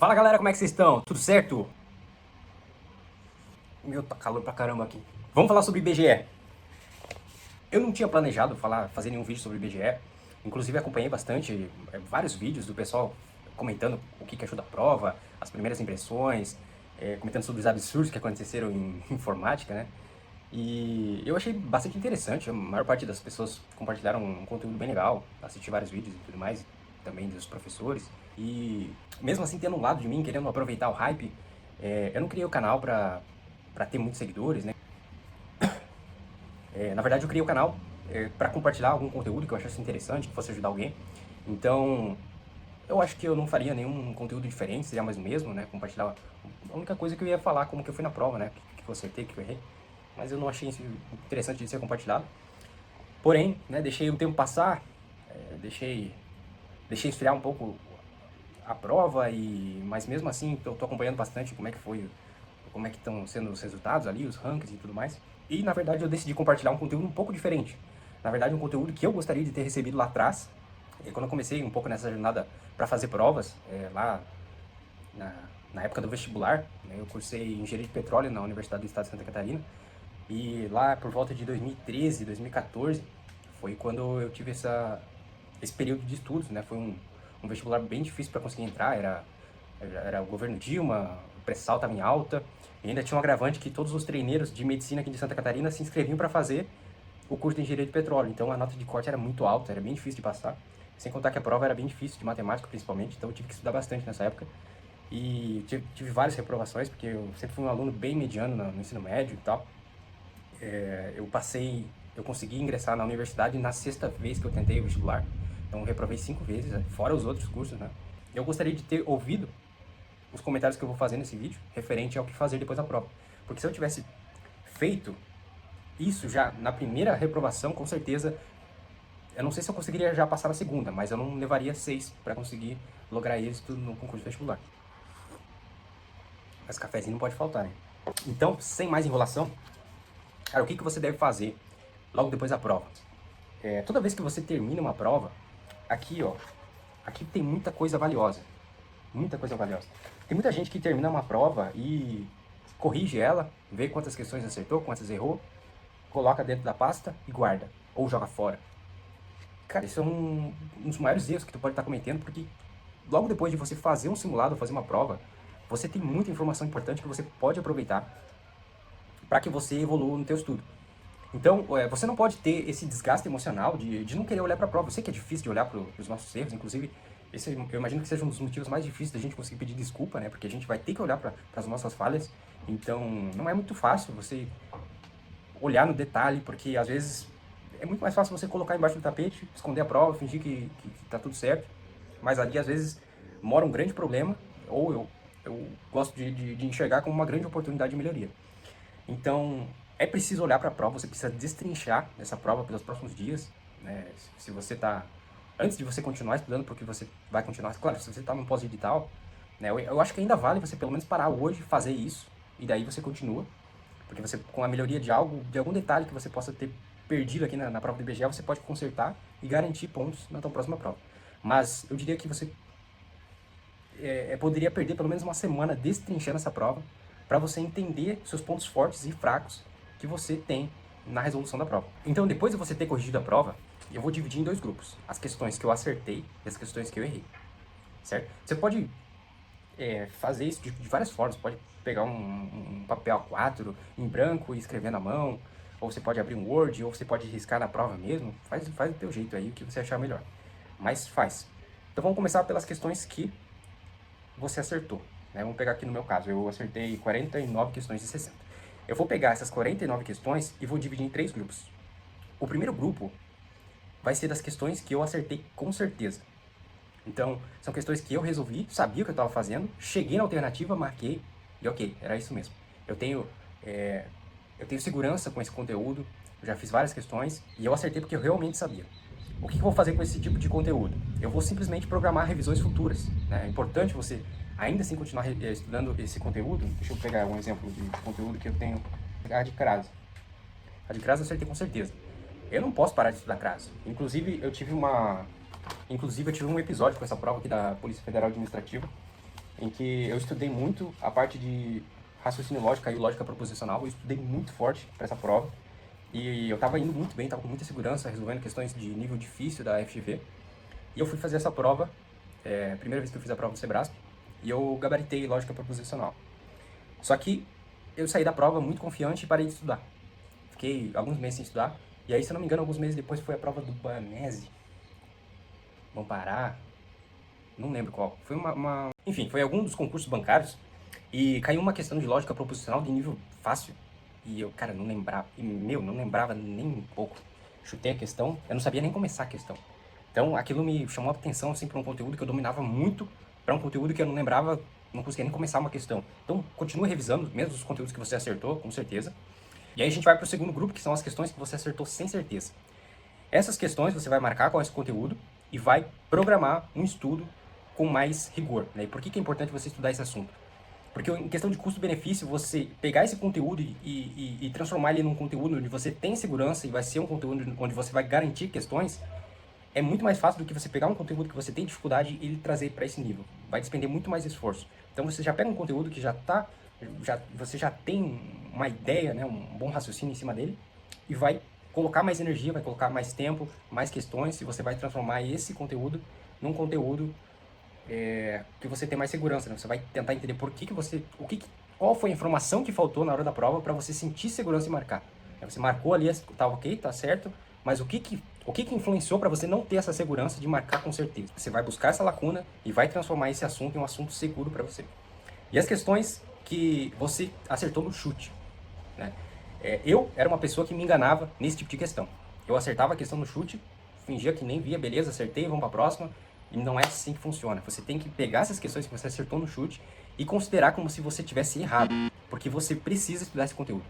Fala galera, como é que vocês estão? Tudo certo? Meu, tá calor pra caramba aqui. Vamos falar sobre IBGE. Eu não tinha planejado fazer nenhum vídeo sobre IBGE. Inclusive acompanhei bastante vários vídeos do pessoal comentando o que achou da prova, as primeiras impressões, comentando sobre os absurdos que aconteceram em informática, né? E eu achei bastante interessante. A maior parte das pessoas compartilharam um conteúdo bem legal. Assisti vários vídeos e tudo mais, também dos professores. E mesmo assim, tendo um lado de mim, querendo aproveitar o hype, eu não criei o canal pra ter muitos seguidores, né? Na verdade, eu criei o canal pra compartilhar algum conteúdo que eu achasse interessante, que fosse ajudar alguém. Então, eu acho que eu não faria nenhum conteúdo diferente, seria mais o mesmo, né? Compartilhar. A única coisa que eu ia falar, como que eu fui na prova, né? Que eu acertei, que eu errei. Mas eu não achei isso interessante de ser compartilhado. Porém, né, deixei o tempo passar, deixei esfriar um pouco a prova, mas mesmo assim eu tô acompanhando bastante como é que estão sendo os resultados ali, os rankings e tudo mais. E na verdade eu decidi compartilhar um conteúdo um pouco diferente. Na verdade, um conteúdo que eu gostaria de ter recebido lá atrás, quando eu comecei um pouco nessa jornada para fazer provas, lá na época do vestibular, né, eu cursei Engenharia de Petróleo na Universidade do Estado de Santa Catarina. E lá por volta de 2013, 2014, foi quando eu tive esse período de estudos, né? Foi um vestibular bem difícil para conseguir entrar, era o governo Dilma, o pré-sal estava em alta, e ainda tinha um agravante que todos os treineiros de medicina aqui de Santa Catarina se inscreviam para fazer o curso de engenharia de petróleo, então a nota de corte era muito alta, era bem difícil de passar, sem contar que a prova era bem difícil, de matemática principalmente, então eu tive que estudar bastante nessa época, e tive várias reprovações, porque eu sempre fui um aluno bem mediano no ensino médio e tal. Eu consegui ingressar na universidade na sexta vez que eu tentei o vestibular, então eu reprovei 5 vezes, fora os outros cursos, né? Eu gostaria de ter ouvido os comentários que eu vou fazer nesse vídeo, referente ao que fazer depois da prova, porque se eu tivesse feito isso já na primeira reprovação, com certeza, eu não sei se eu conseguiria já passar na segunda, mas eu não levaria 6 para conseguir lograr êxito no concurso vestibular. Mas cafezinho não pode faltar, né? Então, sem mais enrolação, cara, o que você deve fazer logo depois da prova? Toda vez que você termina uma prova, aqui, ó, aqui tem muita coisa valiosa. Muita coisa valiosa. Tem muita gente que termina uma prova e corrige ela, vê quantas questões acertou, quantas errou, coloca dentro da pasta e guarda. Ou joga fora. Cara, isso é um dos maiores erros que tu pode estar cometendo, porque logo depois de você fazer um simulado, fazer uma prova, você tem muita informação importante que você pode aproveitar para que você evolua no teu estudo. Então, você não pode ter esse desgaste emocional de não querer olhar para a prova. Eu sei que é difícil de olhar para os nossos erros, inclusive, esse eu imagino que seja um dos motivos mais difíceis da gente conseguir pedir desculpa, né? Porque a gente vai ter que olhar para as nossas falhas. Então, não é muito fácil você olhar no detalhe, porque às vezes é muito mais fácil você colocar embaixo do tapete, esconder a prova, fingir que tá tudo certo. Mas ali, às vezes, mora um grande problema, ou eu gosto de enxergar como uma grande oportunidade de melhoria. Então, é preciso olhar para a prova, você precisa destrinchar essa prova pelos próximos dias, né? Se você está, antes de você continuar estudando, porque você vai continuar, claro, se você está num pós-edital, né? Eu acho que ainda vale você pelo menos parar hoje, fazer isso, e daí você continua, porque você, com a melhoria de algum detalhe que você possa ter perdido aqui na prova do IBGE, você pode consertar e garantir pontos na tua próxima prova. Mas eu diria que você poderia perder pelo menos uma semana destrinchando essa prova, para você entender seus pontos fortes e fracos que você tem na resolução da prova. Então, depois de você ter corrigido a prova, eu vou dividir em 2 grupos. As questões que eu acertei e as questões que eu errei, certo? Você pode fazer isso de várias formas. Pode pegar um papel A4 em branco e escrever na mão, ou você pode abrir um Word, ou você pode riscar na prova mesmo. Faz do teu jeito aí, o que você achar melhor. Mas faz. Então, vamos começar pelas questões que você acertou. Né? Vamos pegar aqui no meu caso, eu acertei 49 questões de 60. Eu vou pegar essas 49 questões e vou dividir em 3 grupos. O primeiro grupo vai ser das questões que eu acertei com certeza. Então, são questões que eu resolvi, sabia o que eu estava fazendo, cheguei na alternativa, marquei e ok, era isso mesmo. Eu tenho segurança com esse conteúdo, eu já fiz várias questões e eu acertei porque eu realmente sabia. O que eu vou fazer com esse tipo de conteúdo? Eu vou simplesmente programar revisões futuras. Né? É importante você ainda assim continuar estudando esse conteúdo. Deixa eu pegar um exemplo de conteúdo que eu tenho. A de crase. A de crase eu acertei com certeza. Eu não posso parar de estudar crase. Inclusive eu tive um episódio com essa prova aqui da Polícia Federal Administrativa, em que eu estudei muito a parte de raciocínio lógico e lógica proposicional. Eu estudei muito forte para essa prova. E eu estava indo muito bem, estava com muita segurança, resolvendo questões de nível difícil da FGV. E eu fui fazer essa prova, primeira vez que eu fiz a prova do Sebrasp, e eu gabaritei lógica proposicional. Só que eu saí da prova muito confiante e parei de estudar. Fiquei alguns meses sem estudar, e aí, se eu não me engano, alguns meses depois foi a prova do Banese, Bampará, não lembro qual. Foi Enfim, foi algum dos concursos bancários, e caiu uma questão de lógica proposicional de nível fácil. E eu, cara, não lembrava, não lembrava nem um pouco. Chutei a questão, eu não sabia nem começar a questão. Então, aquilo me chamou a atenção, assim, para um conteúdo que eu dominava muito, para um conteúdo que eu não lembrava, não conseguia nem começar uma questão. Então, continue revisando, mesmo os conteúdos que você acertou, com certeza. E aí a gente vai para o segundo grupo, que são as questões que você acertou sem certeza. Essas questões você vai marcar qual é esse conteúdo e vai programar um estudo com mais rigor, né? E por que é importante você estudar esse assunto? Porque em questão de custo-benefício, você pegar esse conteúdo e transformar ele num conteúdo onde você tem segurança e vai ser um conteúdo onde você vai garantir questões, é muito mais fácil do que você pegar um conteúdo que você tem dificuldade e ele trazer para esse nível. Vai despender muito mais esforço. Então você já pega um conteúdo que você já tem uma ideia, né, um bom raciocínio em cima dele e vai colocar mais energia, vai colocar mais tempo, mais questões, e você vai transformar esse conteúdo num conteúdo que você tem mais segurança, né? Você vai tentar entender qual foi a informação que faltou na hora da prova para você sentir segurança e marcar. Você marcou ali, tá ok, tá certo, mas o que influenciou para você não ter essa segurança de marcar com certeza? Você vai buscar essa lacuna e vai transformar esse assunto em um assunto seguro para você. E as questões que você acertou no chute, né? Eu era uma pessoa que me enganava nesse tipo de questão. Eu acertava a questão no chute, fingia que nem via, beleza, acertei, vamos para a próxima. E não é assim que funciona. Você tem que pegar essas questões que você acertou no chute e considerar como se você tivesse errado, porque você precisa estudar esse conteúdo.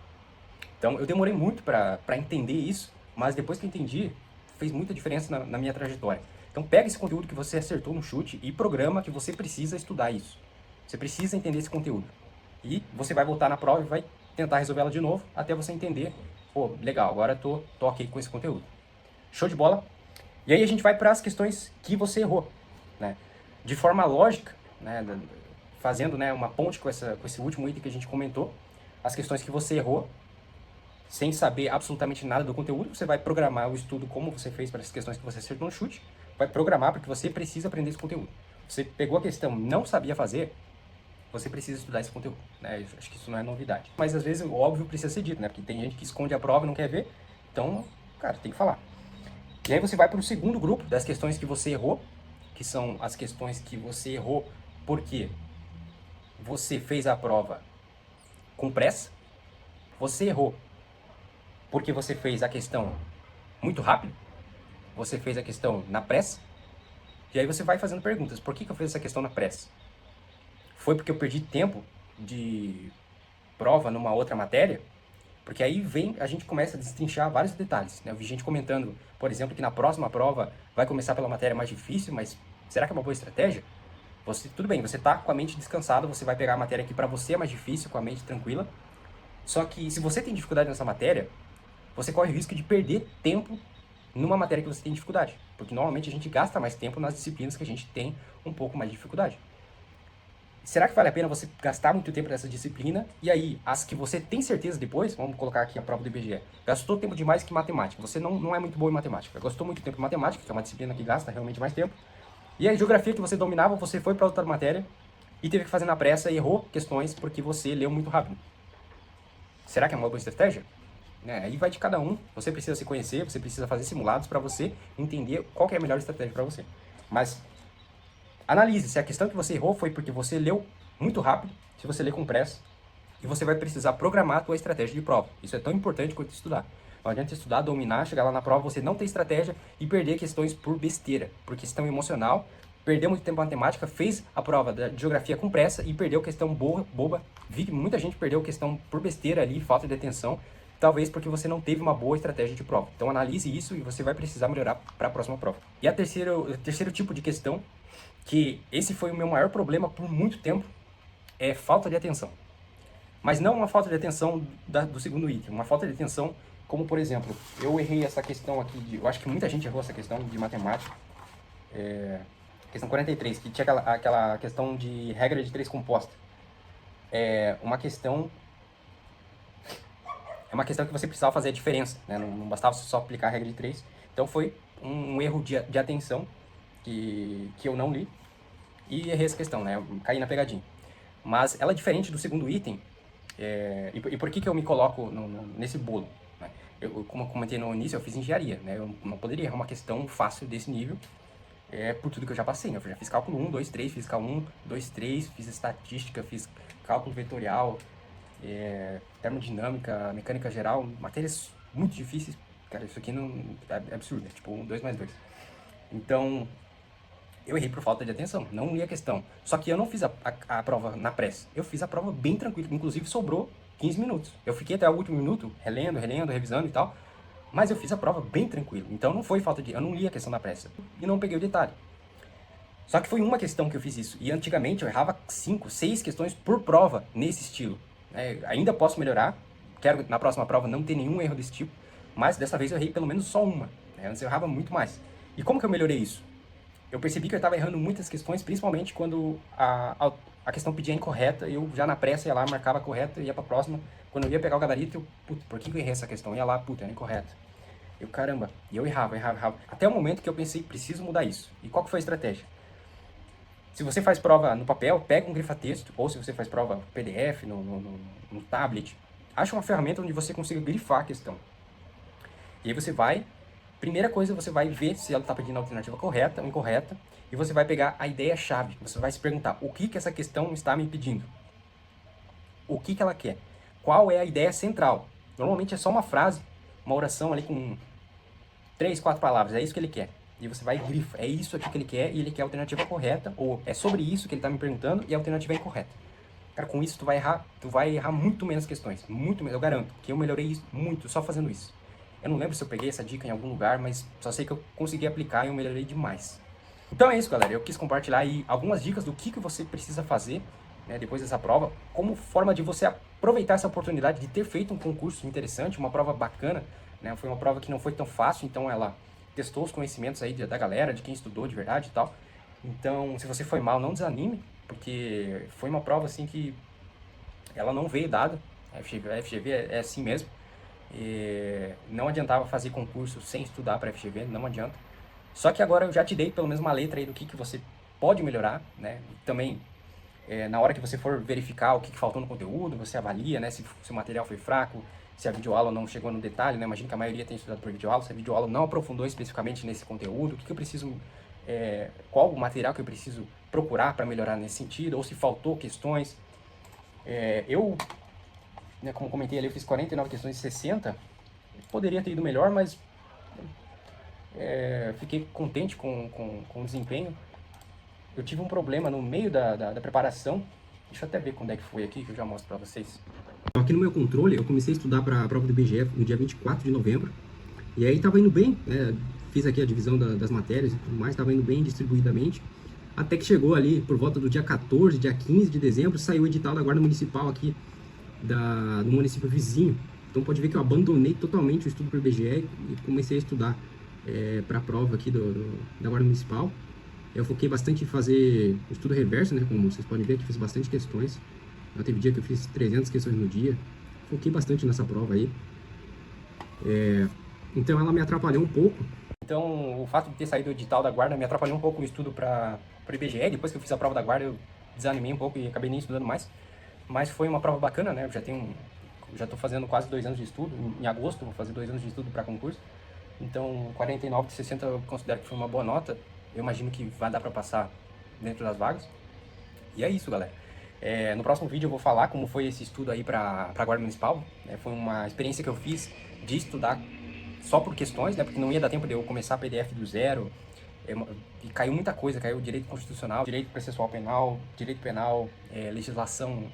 Então, eu demorei muito para entender isso, mas depois que eu entendi, fez muita diferença na minha trajetória. Então, pega esse conteúdo que você acertou no chute e programa que você precisa estudar isso. Você precisa entender esse conteúdo. E você vai voltar na prova e vai tentar resolver ela de novo até você entender, pô, legal, agora tô ok com esse conteúdo. Show de bola? E aí a gente vai para as questões que você errou, né? De forma lógica, né? Fazendo, né, uma ponte com esse último item que a gente comentou, as questões que você errou, sem saber absolutamente nada do conteúdo, você vai programar o estudo como você fez para as questões que você acertou no chute, vai programar porque você precisa aprender esse conteúdo. Você pegou a questão, não sabia fazer, você precisa estudar esse conteúdo, né? Acho que isso não é novidade. Mas às vezes o óbvio precisa ser dito, né? Porque tem gente que esconde a prova e não quer ver, então, cara, tem que falar. E aí você vai para o segundo grupo das questões que você errou, que são as questões que você errou porque você fez a prova com pressa, você errou porque você fez a questão muito rápido, você fez a questão na pressa, e aí você vai fazendo perguntas. Por que eu fiz essa questão na pressa? Foi porque eu perdi tempo de prova numa outra matéria? Porque aí a gente começa a destrinchar vários detalhes, né? Eu vi gente comentando, por exemplo, que na próxima prova vai começar pela matéria mais difícil, mas será que é uma boa estratégia? Tudo bem, você tá com a mente descansada, você vai pegar a matéria que para você é mais difícil, com a mente tranquila. Só que se você tem dificuldade nessa matéria, você corre o risco de perder tempo numa matéria que você tem dificuldade. Porque normalmente a gente gasta mais tempo nas disciplinas que a gente tem um pouco mais de dificuldade. Será que vale a pena você gastar muito tempo nessa disciplina? E aí, as que você tem certeza depois, vamos colocar aqui a prova do IBGE, gastou tempo demais que matemática. Você não é muito bom em matemática. Gastou muito tempo em matemática, que é uma disciplina que gasta realmente mais tempo. E aí, geografia que você dominava, você foi para outra matéria e teve que fazer na pressa e errou questões porque você leu muito rápido. Será que é uma boa estratégia? Aí vai de cada um. Você precisa se conhecer, você precisa fazer simulados para você entender qual que é a melhor estratégia para você. Mas analise se a questão que você errou foi porque você leu muito rápido, se você lê com pressa, e você vai precisar programar a sua estratégia de prova. Isso é tão importante quanto estudar. Não adianta estudar, dominar, chegar lá na prova, você não ter estratégia e perder questões por besteira, por questão emocional, perdeu muito tempo em matemática, fez a prova de geografia com pressa e perdeu questão boba. Vi que muita gente perdeu questão por besteira ali, falta de atenção, talvez porque você não teve uma boa estratégia de prova. Então analise isso e você vai precisar melhorar para a próxima prova. E o terceiro tipo de questão, que esse foi o meu maior problema por muito tempo, é falta de atenção. Mas não uma falta de atenção do segundo item, uma falta de atenção como, por exemplo, eu errei essa questão aqui, eu acho que muita gente errou essa questão de matemática. questão 43, que tinha aquela questão de regra de 3 composta. É uma questão que você precisava fazer a diferença, né? Não bastava só aplicar a regra de 3. Então foi um erro de atenção que eu não li e errei essa questão, né? Eu caí na pegadinha. Mas ela é diferente do segundo item. E por que eu me coloco nesse bolo? Né? Como eu comentei no início, eu fiz engenharia, né? Eu não poderia errar uma questão fácil desse nível por tudo que eu já passei, né? Eu já fiz cálculo 1, 2, 3, física 1, 2, 3, fiz estatística, fiz cálculo vetorial, termodinâmica, mecânica geral, matérias muito difíceis. Cara, isso aqui não é absurdo, é tipo 1, 2 mais 2. Então, eu errei por falta de atenção, não li a questão. Só que eu não fiz a prova na pressa, eu fiz a prova bem tranquilo, inclusive sobrou 15 minutos. Eu fiquei até o último minuto, relendo, revisando e tal, mas eu fiz a prova bem tranquilo. Então não foi falta de... eu não li a questão na pressa e não peguei o detalhe. Só que foi uma questão que eu fiz isso, e antigamente eu errava 5, 6 questões por prova nesse estilo. Ainda posso melhorar, quero na próxima prova não ter nenhum erro desse tipo, mas dessa vez eu errei pelo menos só uma. Antes eu errava muito mais. E como que eu melhorei isso? Eu percebi que eu estava errando muitas questões, principalmente quando a questão pedia incorreta, eu já na pressa ia lá, marcava a correta, ia para a próxima. Quando eu ia pegar o gabarito, por que eu errei essa questão? Eu ia lá, era incorreta. Caramba, e eu errava. Até o momento que eu pensei, preciso mudar isso. E qual que foi a estratégia? Se você faz prova no papel, pega um grifa-texto, ou se você faz prova PDF, no tablet, acha uma ferramenta onde você consiga grifar a questão. E aí você vai, primeira coisa, você vai ver se ela está pedindo a alternativa correta ou incorreta, e você vai pegar a ideia-chave. Você vai se perguntar, o que essa questão está me pedindo? O que ela quer? Qual é a ideia central? Normalmente é só uma frase, uma oração ali com 3, 4 palavras, é isso que ele quer. E você vai e grifa, é isso aqui que ele quer e ele quer a alternativa correta, ou é sobre isso que ele está me perguntando e a alternativa é incorreta. Cara, com isso tu vai errar muito menos questões, muito menos, eu garanto, que eu melhorei isso muito só fazendo isso. Eu não lembro se eu peguei essa dica em algum lugar, mas só sei que eu consegui aplicar e eu melhorei demais. Então é isso, galera, eu quis compartilhar aí algumas dicas do que você precisa fazer, né, depois dessa prova, como forma de você aproveitar essa oportunidade de ter feito um concurso interessante, uma prova bacana, né, foi uma prova que não foi tão fácil, então ela testou os conhecimentos aí da galera, de quem estudou de verdade e tal. Então, se você foi mal, não desanime, porque foi uma prova assim que ela não veio dada. A FGV é assim mesmo. E não adiantava fazer concurso sem estudar para a FGV, não adianta. Só que agora eu já te dei pelo menos uma letra aí do que você pode melhorar, né? E também, na hora que você for verificar o que faltou no conteúdo, você avalia, né? Se o material foi fraco, se a videoaula não chegou no detalhe, né? Imagino que a maioria tem estudado por videoaula, se a videoaula não aprofundou especificamente nesse conteúdo, o que eu preciso, qual o material que eu preciso procurar para melhorar nesse sentido, ou se faltou questões. Eu, né, como comentei ali, eu fiz 49 questões de 60, poderia ter ido melhor, mas fiquei contente com o desempenho. Eu tive um problema no meio da preparação, deixa eu até ver quando é que foi aqui, que eu já mostro para vocês. Aqui no meu controle, eu comecei a estudar para a prova do IBGE no dia 24 de novembro. E aí estava indo bem, né? Fiz aqui a divisão das matérias e tudo mais, estava indo bem distribuidamente. Até que chegou ali por volta do dia 14, dia 15 de dezembro, saiu o edital da Guarda Municipal aqui do município vizinho. Então pode ver que eu abandonei totalmente o estudo para o IBGE e comecei a estudar para a prova aqui da Guarda Municipal. Eu foquei bastante em fazer o estudo reverso, né? Como vocês podem ver, que fiz bastante questões. Teve dia que eu fiz 300 questões no dia. Foquei bastante nessa prova aí. Então ela me atrapalhou um pouco. Então o fato de ter saído do edital da guarda me atrapalhou um pouco o estudo para o IBGE. Depois que eu fiz a prova da guarda eu desanimei um pouco e acabei nem estudando mais. Mas foi uma prova bacana, né? Eu já estou fazendo quase 2 anos de estudo. Em agosto vou fazer 2 anos de estudo para concurso. Então 49 de 60 eu considero que foi uma boa nota. Eu imagino que vai dar para passar dentro das vagas. E é isso, galera. No próximo vídeo eu vou falar como foi esse estudo aí para a Guarda Municipal. Foi uma experiência que eu fiz de estudar só por questões, né? Porque não ia dar tempo de eu começar a PDF do zero. E caiu muita coisa, caiu direito constitucional, direito processual penal, direito penal, legislação,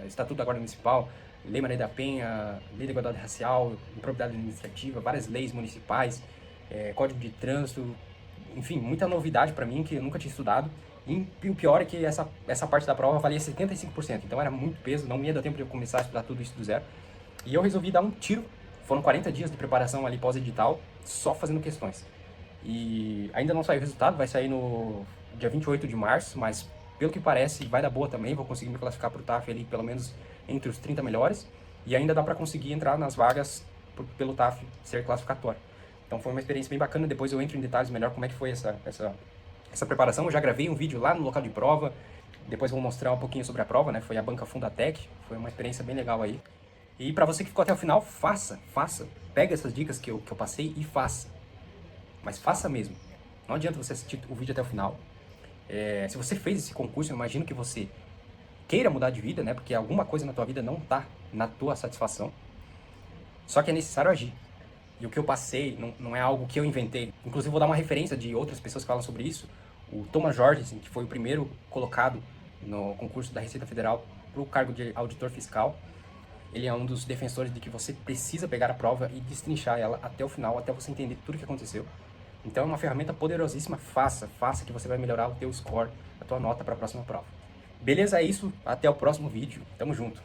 estatuto da Guarda Municipal, Lei Maria da Penha, Lei da Igualdade Racial, improbidade administrativa, várias leis municipais, Código de Trânsito, enfim, muita novidade para mim que eu nunca tinha estudado. E o pior é que essa parte da prova valia 75%, então era muito peso, não me ia dar tempo de eu começar a estudar tudo isso do zero. E eu resolvi dar um tiro, foram 40 dias de preparação ali pós-edital, só fazendo questões. E ainda não saiu o resultado, vai sair no dia 28 de março, mas pelo que parece vai dar boa também, vou conseguir me classificar para o TAF ali pelo menos entre os 30 melhores, e ainda dá para conseguir entrar nas vagas pelo TAF ser classificatório. Então foi uma experiência bem bacana, depois eu entro em detalhes melhor como é que foi essa preparação. Eu já gravei um vídeo lá no local de prova, depois vou mostrar um pouquinho sobre a prova, né? Foi a banca Fundatec, foi uma experiência bem legal aí. E para você que ficou até o final, faça. Pega essas dicas que eu passei e faça. Mas faça mesmo. Não adianta você assistir o vídeo até o final. Se você fez esse concurso, eu imagino que você queira mudar de vida, né? Porque alguma coisa na tua vida não tá na tua satisfação. Só que é necessário agir. E o que eu passei não é algo que eu inventei. Inclusive, vou dar uma referência de outras pessoas que falam sobre isso. O Thomas Jorgensen, que foi o primeiro colocado no concurso da Receita Federal para o cargo de auditor fiscal, ele é um dos defensores de que você precisa pegar a prova e destrinchar ela até o final, até você entender tudo o que aconteceu. Então é uma ferramenta poderosíssima, faça que você vai melhorar o teu score, a tua nota para a próxima prova. Beleza? É isso, até o próximo vídeo, tamo junto.